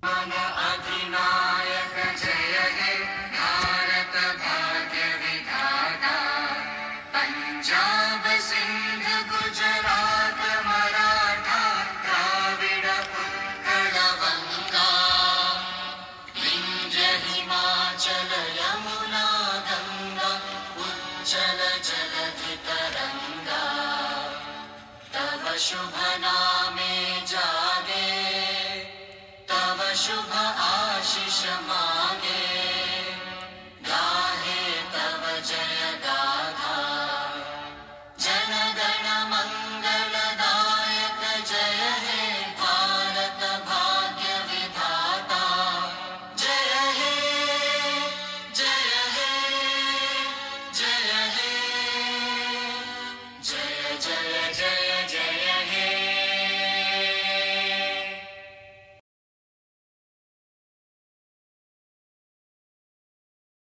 मन अधिनायक जय हे भारत भाग्य विधाता पंजाब सिंध गुजरात मराठा द्राविड उत्कल गंगा विंध्य हिमाचल यमुना गंगा उच्चल जलधि तरंगा तव शुभ नामे जागे तव शुभ आशीष मा